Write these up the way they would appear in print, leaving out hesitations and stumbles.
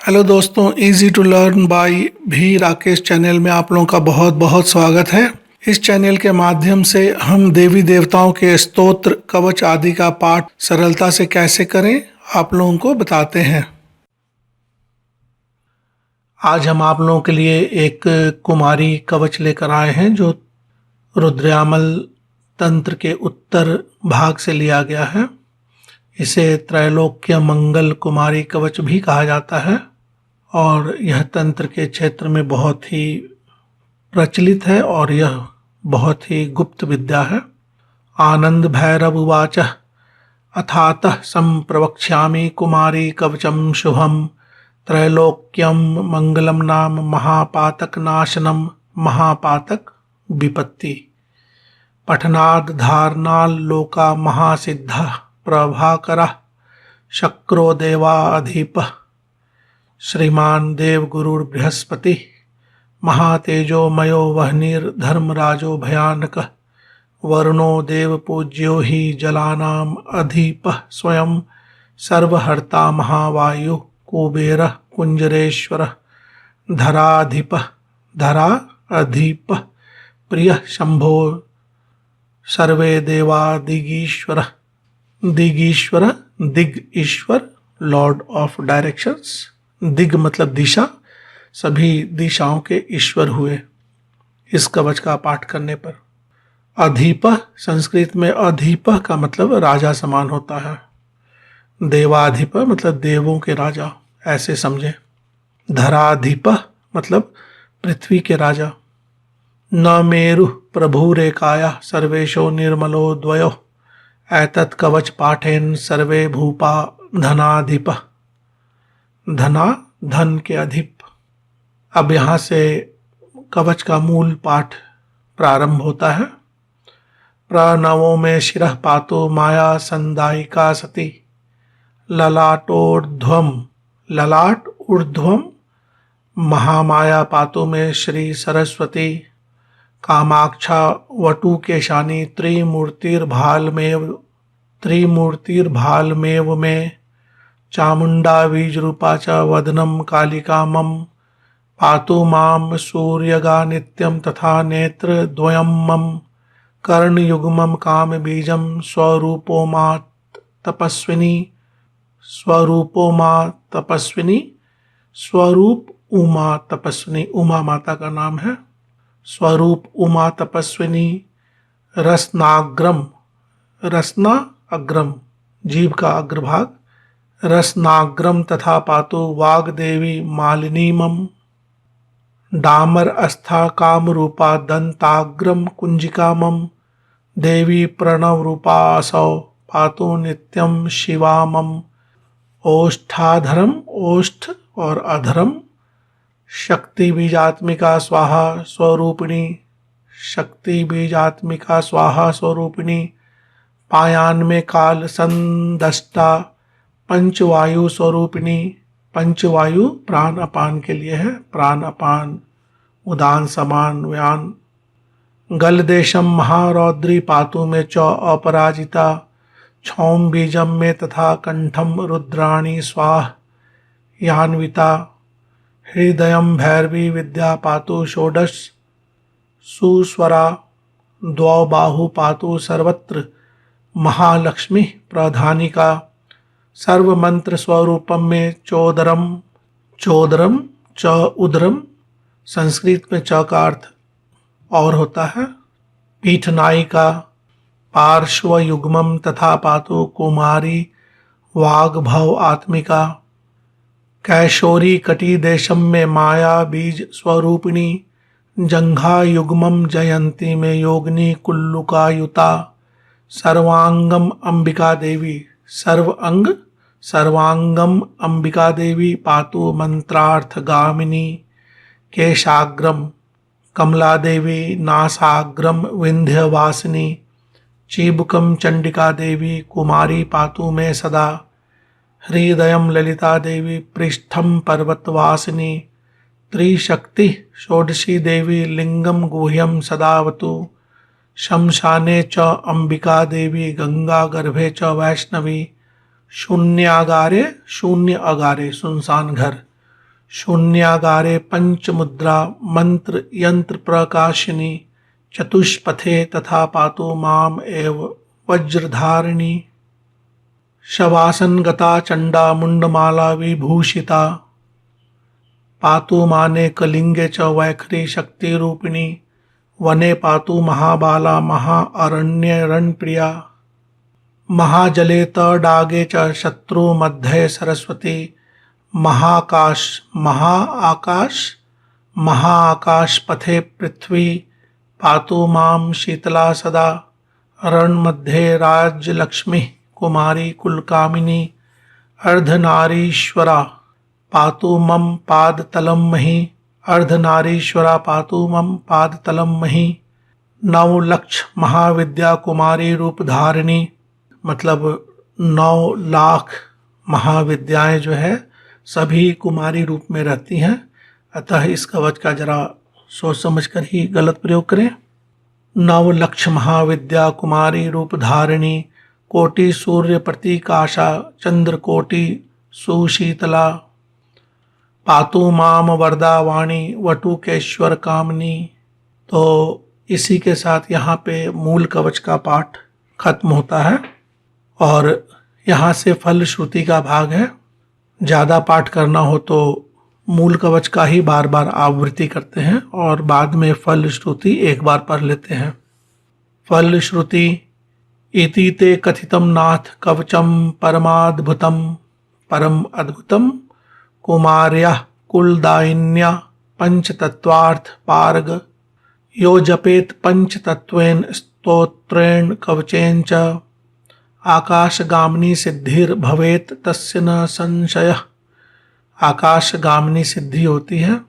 Hello दोस्तों, easy to learn by भी Rakesh channel में आप लोगों का बहुत बहुत स्वागत है। इस चैनल के माध्यम से हम देवी देवताओं के स्तोत्र, कवच आदि का पाठ सरलता से कैसे करें आप लोगों को बताते हैं। आज हम आप लोगों के लिए एक कुमारी कवच लेकर आए हैं जो रुद्रयामल तंत्र के उत्तर भाग से लिया गया है। इसे त्रैलोक्य मंगल कुमारी कवच भी कहा जाता है और यह तंत्र के क्षेत्र में बहुत ही प्रचलित है और यह बहुत ही गुप्त विद्या है। आनंद भैरव उवाच अथातः संप्रवक्ष्यामि कुमारी कवचम शुभम त्रैलोक्यम मंगलम नाम महापातक नाशनम महापातक विपत्ति पठनाद धारणाल लोका महासिद्ध प्रभाकर शक्रो देवाधिप श्रीमान देव गुरुर बृहस्पति महातेजोमयो वह्निर धर्मराजो भयानक वरुणो देव पूज्यो ही जलानाम अधिप स्वयं सर्वहर्ता महावायु कुबेर कुंजरेश्वर धराधिप धरा अधिप प्रिय शंभो सर्वे देवा दिगीश्वर दिगीश्वर दिग ईश्वर लॉर्ड ऑफ डायरेक्शंस। दिग मतलब दिशा, सभी दिशाओं के ईश्वर हुए इस कवच का पाठ करने पर। अधिप संस्कृत में अधिप का मतलब राजा समान होता है। देवाधिप मतलब देवों के राजा, ऐसे समझें। धराधिप मतलब पृथ्वी के राजा। न मेरु प्रभुरेकाया सर्वेशो निर्मलो द्वयो एतत् कवच पाठेन सर्वे भूपा धनाधिप। धना धन के अधिप। अब यहाँ से कवच का मूल पाठ प्रारंभ होता है। प्रणवो में शिरः पातो माया संदायिका सती ललाटोर्ध्वम ललाट ऊर्ध्वम महामाया पातो में श्री सरस्वती कामाक्षा वटु केशानी त्रिमूर्तिर्भालमेव में चामुंडा बीजरूपा च वदनम कालिका मम पातु माम सूर्यगा नित्यम तथा नेत्र द्वयम मम कर्णयुग्मम काम बीजम स्वरूपो मा तपस्विनी स्वरूप उमा तपस्विनी, उमा माता का नाम है। स्वरूप उमा तपस्विनी रसनाग्रम, रसना अग्रम जीव का अग्रभाग, रसनाग्रम तथा पातु वाग्देवी मालिनीमम डामर अस्था काम रूपा दंताग्रम कुंजिका मम देवी प्रणव रूपा असौ पातु नित्यम शिवा मम ओष्ठाधरम, ओष्ठ और अधरम शक्ति बीजात्मिका स्वाहा स्वरूपिणी, शक्ति बीजात्मिका स्वाहा स्वरूपिणी पायान में काल संदष्टा पंचवायु स्वरूपिणी। पंचवायु प्राण अपान के लिए है, प्राण अपान उदान समान व्यान। गलदेशम महारौद्री पातु में चौ अपराजिता क्षौम बीजम में तथा कंठम रुद्राणी स्वाह यान्विता हृदयम भैरवी विद्या पातु षोडश सुस्वरा द्वौ बाहु पातु सर्वत्र महालक्ष्मी प्रधानिका सर्वमंत्र स्वरूपम में चोदरम चोदरम च उदरम संस्कृत में च का अर्थ और होता है। पीठनायिका पार्श्व युग्मम तथा पातु कुमारी वाग्भव आत्मिका कैशोरी कटी देशम में माया बीज स्वरूपिणी जंघा युग्मम जयंती में योगिनी कुल्लुका युता सर्वांगम अंबिका देवी सर्वांगम अंबिका देवी पातु मंत्रार्थ गामिनी केशाग्रम कमला देवी नासाग्रम विंध्यवासिनी चीबुकम चंडिका देवी कुमारी पातु में सदा हृदयम ललिता देवी पृष्ठम पर्वतवासिनी त्रिशक्ति षोडशी देवी लिंगम गुह्यम सदावतु शमशाने च अंबिका देवी गंगा गर्भे च वैष्णवी शून्य अगारे सुनसान घर शून्यागारे पंचमुद्रा मंत्र यंत्र प्रकाशिनी चतुष्पथे तथा पातु माम एव वज्रधारिणी। शवासन गता चंडा मुंडमाला विभूषिता पातु माने कलिंगे च वैखरी शक्ति रूपिणी। वने पातु महाबाला महाअरण्य रणप्रिया। महाजले तडागे च शत्रु मध्ये सरस्वती। महाआकाश पथे पृथ्वी पातु माम शीतला सदा। रण मध्ये राज्य लक्ष्मी कुमारी कुलकामिनी। अर्धनारीश्वरा पातु मम पादतलं मही। अर्धनारीश्वरा पातु मम पादतलं मही। 9 लक्ष महाविद्या कुमारी रूपधारिणी, मतलब 9 लाख महाविद्याएं जो है सभी कुमारी रूप में रहती हैं, अतः इस कवच का जरा सोच समझ कर ही गलत प्रयोग करें। 9 लक्ष महाविद्या कुमारी रूपधारिणी। कोटि सूर्य प्रतीकाशा चंद्र कोटि सुशीतला। पातु माम वरदा वाणी वटुकेश्वर कामनी। तो इसी के साथ यहाँ पे मूल कवच का पाठ खत्म होता है और यहाँ से फल श्रुति का भाग है। ज़्यादा पाठ करना हो तो मूल कवच का ही बार बार आवृत्ति करते हैं और बाद में फल श्रुति एक बार पढ़ लेते हैं। फल श्रुति। इति ते कथितम नाथ कवचम परमाद्भुतम परम अद्भुतम कुमार्या कुलदायिन्या पंचतत्वार्थ पारग। यो जपेत पंचतत्वेन स्तोत्रेण कवचेन च आकाशगामिनी सिद्धिर भवेत तस्य न संशयः। आकाशगामिनी सिद्धि होती है।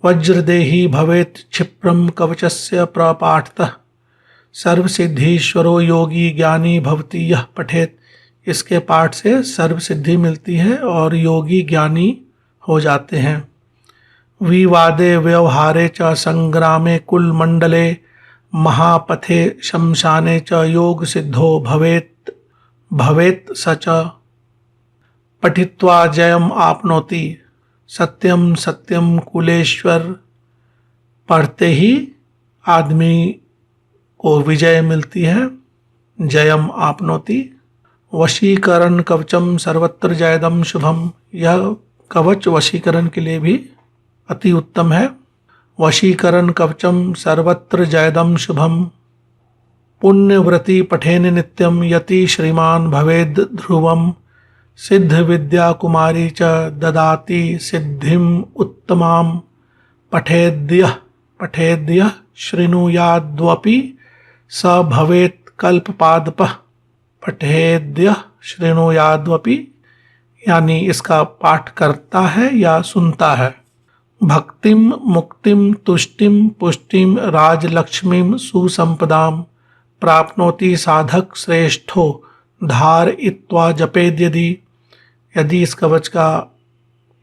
वज्रदेही भवेत क्षिप्रम कवचस्य प्रपाठतः। सर्वसिद्धीश्वरो योगी ज्ञानी भवति यः पठेत। इसके पाठ से सर्व सिद्धि मिलती है और योगी ज्ञानी हो जाते हैं। विवादे व्यवहारे च संग्रामे कुल मंडले महापथे शमशाने च योग सिद्धो भवेत सच। पठित्वा जयम आपनोति सत्यम सत्यम कुलेश्वर। पढ़ते ही आदमी को विजय मिलती है, जयम आपनोति। वशीकरण कवचम सर्वत्र जयदम शुभम। यह कवच वशीकरण के लिए भी अति उत्तम है। वशीकरण कवचम सर्वत्र जयदम शुभम। पुण्यव्रति पठेन नित्यम यति श्रीमान भवेद ध्रुवम। सिद्ध विद्या कुमारी च ददाति सिद्धिम उत्तमाम। पठेद्यः शृणुयाद्वपि स भवेत कल्पपादपः। पठेद्यः शृणुयाद्वपि यानी इसका पाठ करता है या सुनता है। भक्तिम मुक्तिम तुष्टिम पुष्टिम राजलक्ष्मीम सुसंपदाम प्राप्नोति साधक श्रेष्ठो धारयित्वा जपेद। यदि इस कवच का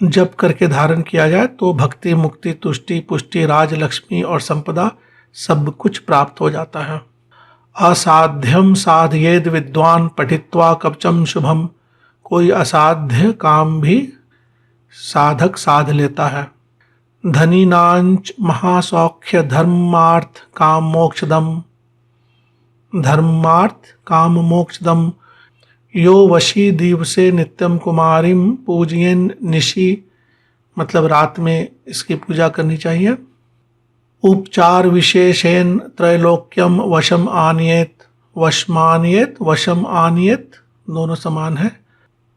जप करके धारण किया जाए तो भक्ति मुक्ति तुष्टि पुष्टि राजलक्ष्मी और संपदा सब कुछ प्राप्त हो जाता है। असाध्यम साधयेद विद्वान पठित्वा कवचम शुभम। कोई असाध्य काम भी साधक साध लेता है। धनीनांच महासौख्य धर्मार्थ काम मोक्षदम। धर्मार्थ काम मोक्षदम। यो वशी दिवसे नित्यम कुमारीम पूजयेन निशि, मतलब रात में इसकी पूजा करनी चाहिए। उपचार विशेषेण त्रैलोक्यम वशम आनियेत। वशमानियेत वशम आनियेत दोनों समान है।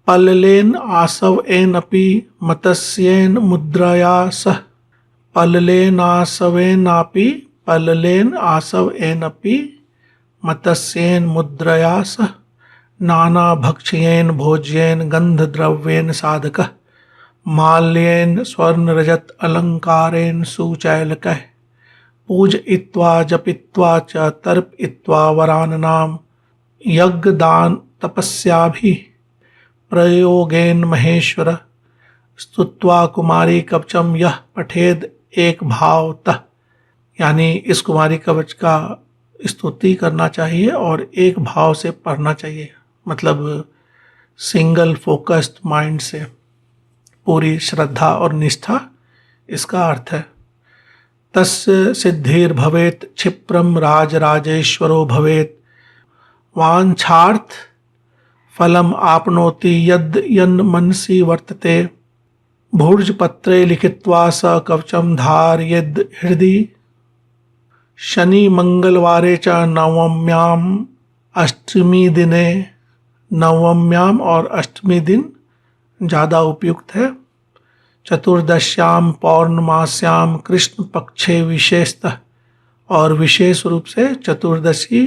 पल्लेन आसव एन अपि मत्स्येन मुद्रया सह। पल्लेनासवेनापि पल्लेन आसव एन अपि मत्स्येन मुद्रया सह। नाना भक्ष्येन भोज्येन गंधद्रव्येन साधकः। माल्येन स्वर्ण रजत अलंकारेण सुचैलकः। पूजयित्वा जपित्वा च तर्पयित्वा वराननाम। यज्ञदान तपस्याभिः प्रयोगेन महेश्वर। स्तुत्वा कुमारी कवचम यह पठेद एक भावतः, यानी इस कुमारी कवच का स्तुति करना चाहिए और एक भाव से पढ़ना चाहिए, मतलब सिंगल फोकस्ड माइंड से। पूरी श्रद्धा और निष्ठा इसका अर्थ है। तस्य सिद्धिर्भवेत् क्षिप्रम राजराजेश्वरो भवेत् वाञ्छार्थ फलम आपनोति यद् यन्मनसि वर्तते भूर्जपत्रे लिखित्वा स कवचं धारयेद् हृदि शनि मंगलवारे च नवम्याम अष्टमी दिने। नवम्याम और अष्टमी दिन ज़्यादा उपयुक्त है। चतुर्दश्याम पौर्णमास्याम कृष्ण पक्षे विशेषतः, और विशेष रूप से चतुर्दशी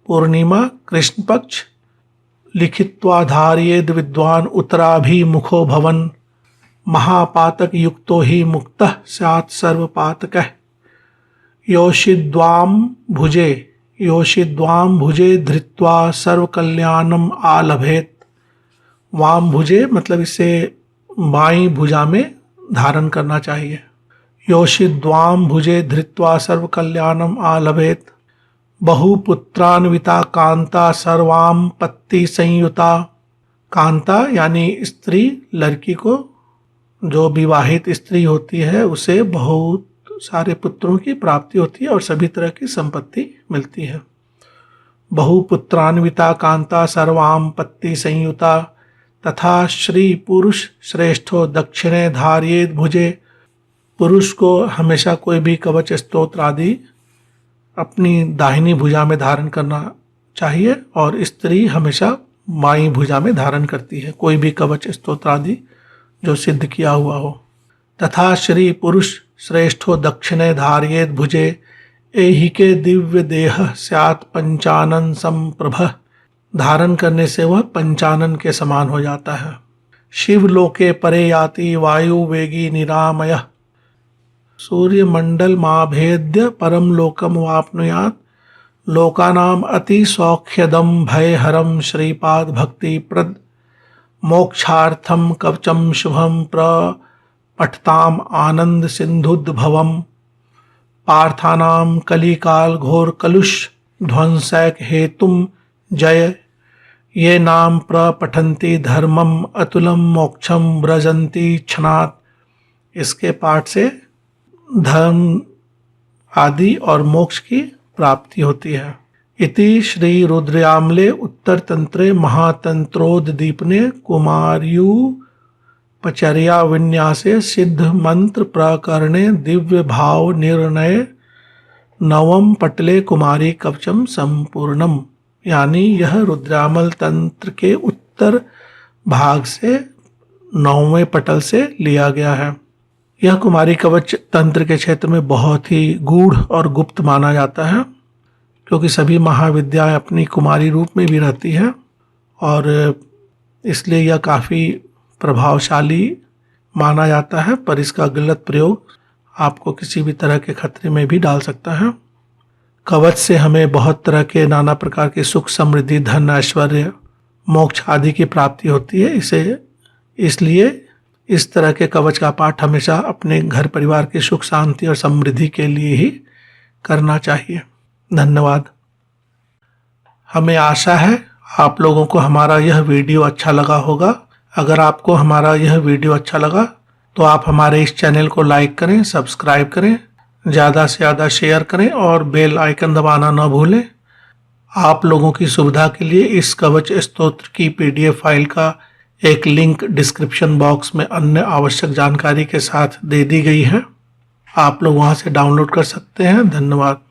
पूर्णिमा कृष्ण पक्ष। लिखित्वा धारयेद् विद्वान उत्तराभिमुखो भवन महापातक युक्तो ही मुक्तः स्यात् सर्वपातकः। योषिद्वाम भुजे धृत्वा सर्वकल्याणम आलभेत। वाम भुजे मतलब इसे बाईं भुजा में धारण करना चाहिए। योषिद्वाम भुजे धृत्वा सर्वकल्याणम आलभेत। बहुपुत्रान्विता कांता सर्वाम पत्ति संयुता। कांता यानी स्त्री, लड़की को जो विवाहित स्त्री होती है उसे बहुत सारे पुत्रों की प्राप्ति होती है और सभी तरह की संपत्ति मिलती है। बहुपुत्रान्विता कांता सर्वाम पत्ति संयुता तथा श्री पुरुष श्रेष्ठो दक्षिणे धारयेद् भुजे। पुरुष को हमेशा कोई भी कवच स्तोत्र आदि अपनी दाहिनी भुजा में धारण करना चाहिए और स्त्री हमेशा बाईं भुजा में धारण करती है कोई भी कवच स्तोत्र आदि जो सिद्ध किया हुआ हो। तथा श्री पुरुष श्रेष्ठो दक्षिणे धारयेद् भुजे एहिके दिव्य देह स्यात् पंचानन संप्रभ। धारण करने से वह पंचानन के समान हो जाता है। शिवलोके परे याति वायु वेगी निरामय। सूर्यमंडल माभेद्य परम लोकम वाप्नुयात्। लोकानाम अति सौख्यदम भयहरम श्रीपाद भक्ति प्रद। मोक्षार्थम कवचम शुभम प्रपठताम आनंद सिंधुद्भवम। पार्थानाम कलिकाल घोर कलुष ध्वंसैक हेतुम जय। ये नाम प्रपठन्ति धर्मम अतुलम मोक्षम व्रजन्ति क्षणात्। इसके पाठ से धर्म आदि और मोक्ष की प्राप्ति होती है। इति श्री रुद्रयामले उत्तर तंत्रे महातंत्रोद्दीपने कुमार्युपचर्या विन्यासे सिद्ध मंत्र प्रकरणे दिव्य भाव निर्णय नवम पटले कुमारी कवचम संपूर्णम। यानी यह रुद्रामल तंत्र के उत्तर भाग से 9वें पटल से लिया गया है। यह कुमारी कवच तंत्र के क्षेत्र में बहुत ही गूढ़ और गुप्त माना जाता है क्योंकि सभी महाविद्याएं अपनी कुमारी रूप में भी रहती है और इसलिए यह काफ़ी प्रभावशाली माना जाता है, पर इसका गलत प्रयोग आपको किसी भी तरह के खतरे में भी डाल सकता है। कवच से हमें बहुत तरह के नाना प्रकार के सुख समृद्धि धन ऐश्वर्य मोक्ष आदि की प्राप्ति होती है। इसलिए इस तरह के कवच का पाठ हमेशा अपने घर परिवार की सुख शांति और समृद्धि के लिए ही करना चाहिए। धन्यवाद। हमें आशा है आप लोगों को हमारा यह वीडियो अच्छा लगा होगा। अगर आपको हमारा यह वीडियो अच्छा लगा तो आप हमारे इस चैनल को लाइक करें, सब्सक्राइब करें, ज़्यादा से ज़्यादा शेयर करें और बेल आइकन दबाना न भूलें। आप लोगों की सुविधा के लिए इस कवच स्तोत्र की PDF फाइल का एक लिंक डिस्क्रिप्शन बॉक्स में अन्य आवश्यक जानकारी के साथ दे दी गई है। आप लोग वहां से डाउनलोड कर सकते हैं। धन्यवाद।